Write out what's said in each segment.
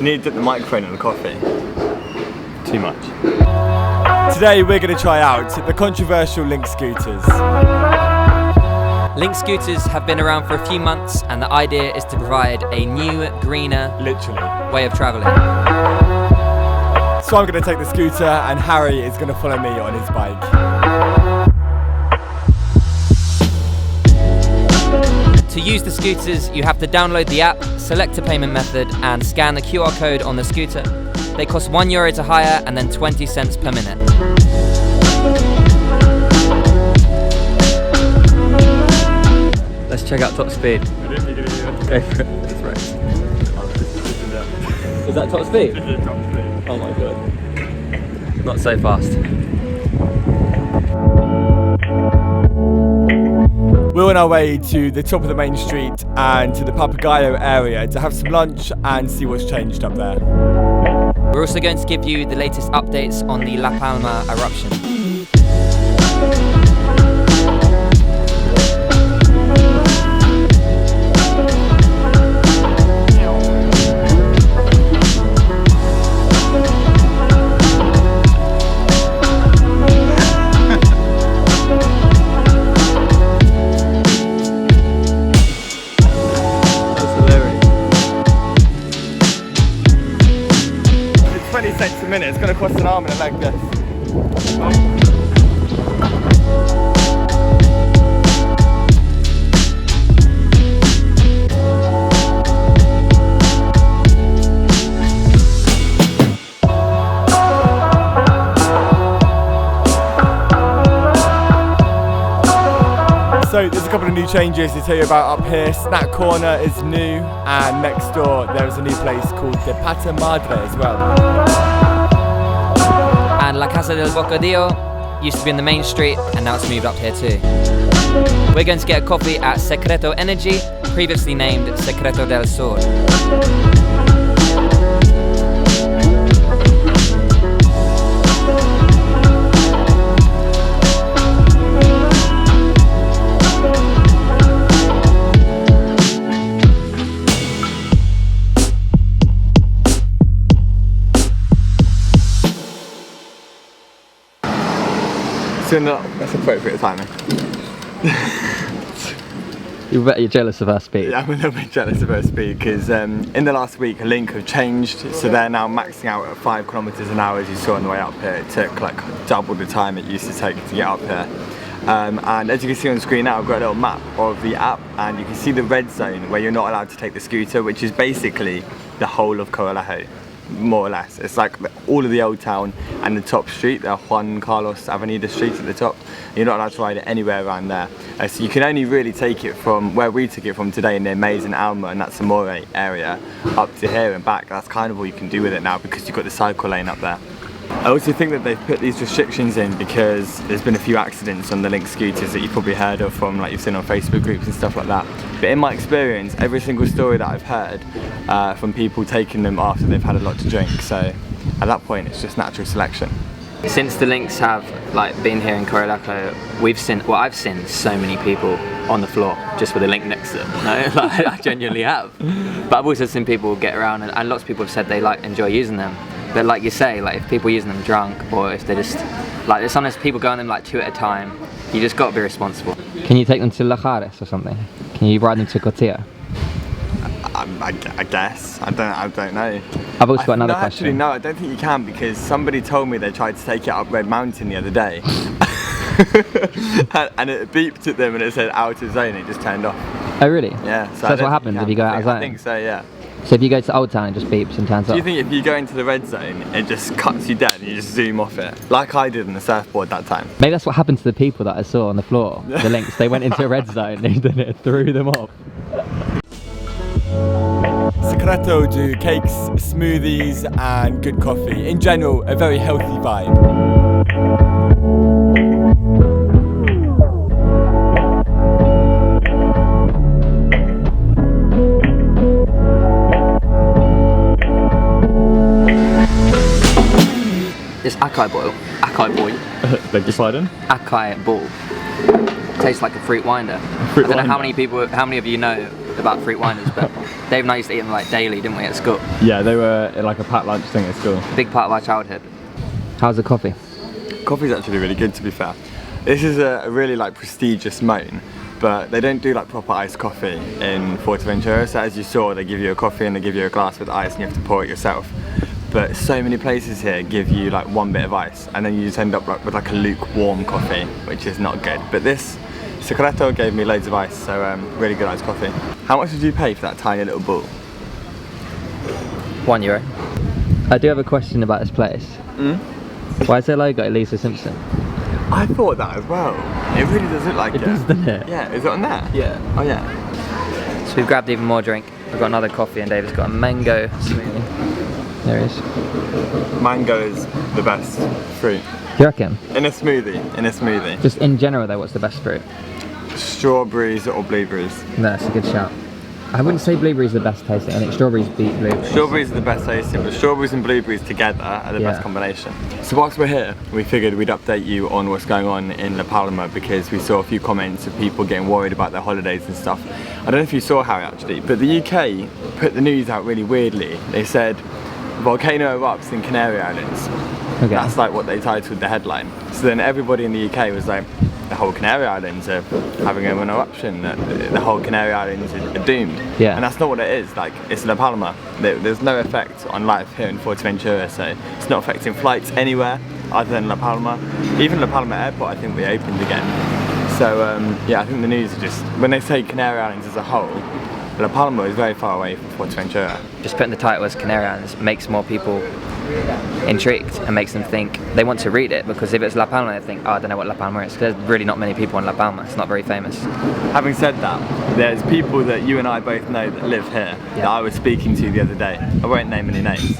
You need to dip the microphone in the coffee. Too much. Today we're going to try out the controversial Link scooters. Link scooters have been around for a few months, and the idea is to provide a new, greener way of travelling. So I'm going to take the scooter and Harry is going to follow me on his bike. To use the scooters, you have to download the app, select a payment method, and scan the QR code on the scooter. They cost €1 to hire and then 20 cents per minute. Let's check out top speed. Go for it. That's right. Is that top speed? This is top speed. Oh my god. Not so fast. We're on our way to the top of the main street and to the Papagayo area to have some lunch and see what's changed up there. We're also going to give you the latest updates on the La Palma eruption. Cents a minute, it's going to cost an arm and a leg this. So there's a couple of new changes to tell you about up here. Snack Corner is new, and next door there is a new place called the Pata Madre as well. And La Casa del Bocadillo used to be in the main street, and now it's moved up here too. We're going to get a coffee at Secreto Energy, previously named Secreto del Sur. That's appropriate timing. You're jealous of our speed. Yeah, I'm a little bit jealous of her speed because in the last week Link have changed, so they're now maxing out at 5 kilometers an hour, as you saw on the way up here. It took like double the time it used to take to get up here. And as you can see on the screen now, I've got a little map of the app, and you can see the red zone where you're not allowed to take the scooter, which is basically the whole of Corralejo, more or less. It's like all of the old town and the top street, the Juan Carlos Avenida street at the top. You're not allowed to ride it anywhere around there. So you can only really take it from where we took it from today near Mays and Alma and that Zamora area up to here and back. That's kind of all you can do with it now because you've got the cycle lane up there. I also think that they've put these restrictions in because there's been a few accidents on the Link scooters that you've probably heard of from, like you've seen on Facebook groups and stuff like that. But in my experience, every single story that I've heard from people taking them after they've had a lot to drink, so at that point it's just natural selection. Since the Links have been here in Corralejo, I've seen so many people on the floor just with a Link next to them. No? I genuinely have. But I've also seen people get around, and lots of people have said they enjoy using them. But like you say, if people are using them drunk, or if they're just there's sometimes people go on them 2 at a time. You just got to be responsible. Can you take them to Lajares or something? Can you ride them to Cotilla? I guess. I don't know. I've also got another question. Actually, no, I don't think you can, because somebody told me they tried to take it up Red Mountain the other day. and it beeped at them and it said out of zone, it just turned off. Oh really? Yeah. So that's what happens if you go out of zone? I think so, yeah. So if you go to Old Town, it just beeps and turns off? Do you think if you go into the red zone, it just cuts you dead and you just zoom off it? Like I did on the surfboard that time. Maybe that's what happened to the people that I saw on the floor, the Links. They went into a red zone and then it threw them off. Secreto do cakes, smoothies and good coffee. In general, a very healthy vibe. It's acai bowl. Beg your pardon? Acai bowl. Tastes like a fruit winder. I don't know how many of you know about fruit winders, but Dave and I used to eat them like daily, didn't we, at school? Yeah, they were like a packed lunch thing at school. Big part of our childhood. How's the coffee? Coffee's actually really good, to be fair. This is a really like prestigious moan, but they don't do like proper iced coffee in Fuerteventura. So as you saw, they give you a coffee and they give you a glass with ice and you have to pour it yourself. But so many places here give you like one bit of ice and then you just end up like, with like a lukewarm coffee, which is not good. But this Corralejo gave me loads of ice, so really good iced coffee. How much did you pay for that tiny little ball? €1. I do have a question about this place. Why is their logo Lisa Simpson? I thought that as well. It really does look like it. It does, doesn't it? Yeah, is it on there? Yeah. Oh yeah. So we've grabbed even more drink. We've got another coffee and David's got a mango smoothie. There he is. Mango is the best fruit. You reckon? In a smoothie. Just in general though, what's the best fruit? Strawberries or blueberries? No, that's a good shout. I wouldn't say blueberries are the best tasting. I think strawberries beat blueberries. Strawberries are the best tasting, but strawberries and blueberries together are the best combination. So whilst we're here, we figured we'd update you on what's going on in La Palma because we saw a few comments of people getting worried about their holidays and stuff. I don't know if you saw Harry actually, but the UK put the news out really weirdly. They said, volcano erupts in Canary Islands. Okay. That's like what they titled the headline. So then everybody in the UK was like, the whole Canary Islands are having an eruption, the whole Canary Islands are doomed. Yeah. And that's not what it is, like it's La Palma. There's no effect on life here in Fuerteventura, so it's not affecting flights anywhere other than La Palma. Even La Palma airport I think we opened again. So yeah, I think the news are just, when they say Canary Islands as a whole, La Palma is very far away from Fuerteventura. Just putting the title as Canary Islands makes more people intrigued and makes them think they want to read it, because if it's La Palma they think, oh, I don't know what La Palma is, because there's really not many people in La Palma, it's not very famous. Having said that, there's people that you and I both know that live here that I was speaking to the other day. I won't name any names,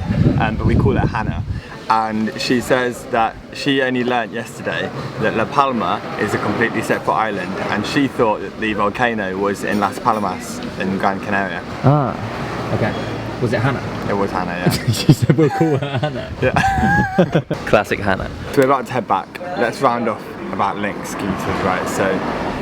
but we call her Hannah. And she says that she only learnt yesterday that La Palma is a completely separate island, and she thought that the volcano was in Las Palmas in Gran Canaria. Ah, okay. Was it Hannah? It was Hannah, yeah. She said we'll call her Hannah. Yeah. Classic Hannah. So we're about to head back. Let's round off about Link scooters, right? So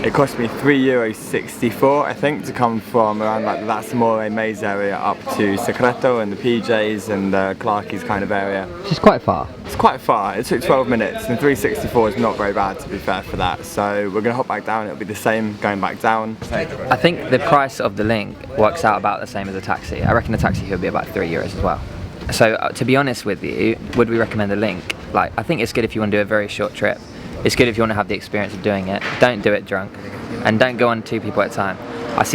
it cost me €3.64, I think, to come from around like the Las More Maze area up to Secreto and the PJs and the Clarkie's kind of area. Which is quite far. It's quite far. It took 12 minutes and €3.64 is not very bad, to be fair, for that. So we're going to hop back down. It'll be the same going back down. I think the price of the Link works out about the same as a taxi. I reckon the taxi here would be about €3 as well. So to be honest with you, would we recommend the Link? Like, I think it's good if you want to do a very short trip. It's good if you want to have the experience of doing it. Don't do it drunk, and don't go on 2 people at a time. I've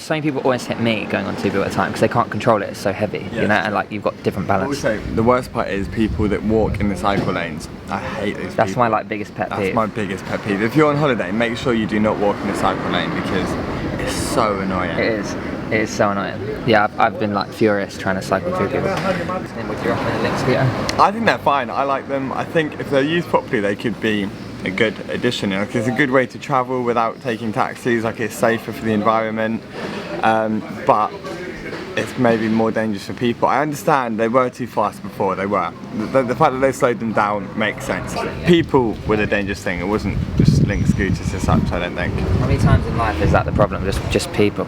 seen people always hit me going on 2 people at a time because they can't control it. It's so heavy, you know, and like you've got different balance. Also, the worst part is people that walk in the cycle lanes. I hate those people. That's my like biggest pet peeve. That's my biggest pet peeve. If you're on holiday, make sure you do not walk in the cycle lane because it's so annoying. It is. It is so annoying. Yeah, I've been like furious trying to cycle through people. Would you recommend a Link scooter? I think they're fine. I like them. I think if they're used properly, they could be a good addition. Like, it's a good way to travel without taking taxis. Like, it's safer for the environment, but it's maybe more dangerous for people. I understand they were too fast before. They were. The fact that they slowed them down makes sense. People were the dangerous thing. It wasn't just Link scooters as such, I don't think. How many times in life is that the problem? Just people.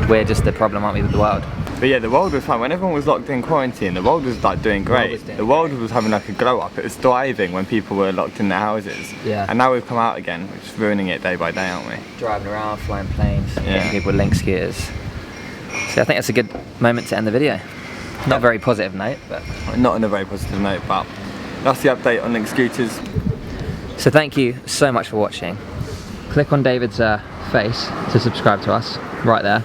We're just the problem, aren't we, with the world? But yeah, the world was fine. When everyone was locked in quarantine, the world was like doing great. The world was having like a glow up. It was thriving when people were locked in their houses. Yeah. And now we've come out again, which is ruining it day by day, aren't we? Driving around, flying planes, getting people with Link scooters. So I think that's a good moment to end the video. Not a very positive note, but... Not on a very positive note, but that's the update on Link scooters. So thank you so much for watching. Click on David's face to subscribe to us, right there.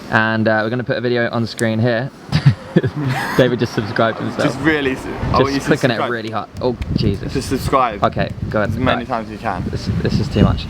And we're going to put a video on the screen here. David just subscribed himself. Just really... Just click on it really hard. Oh, Jesus. Just subscribe. Okay, go ahead. As many times as you can. This is too much.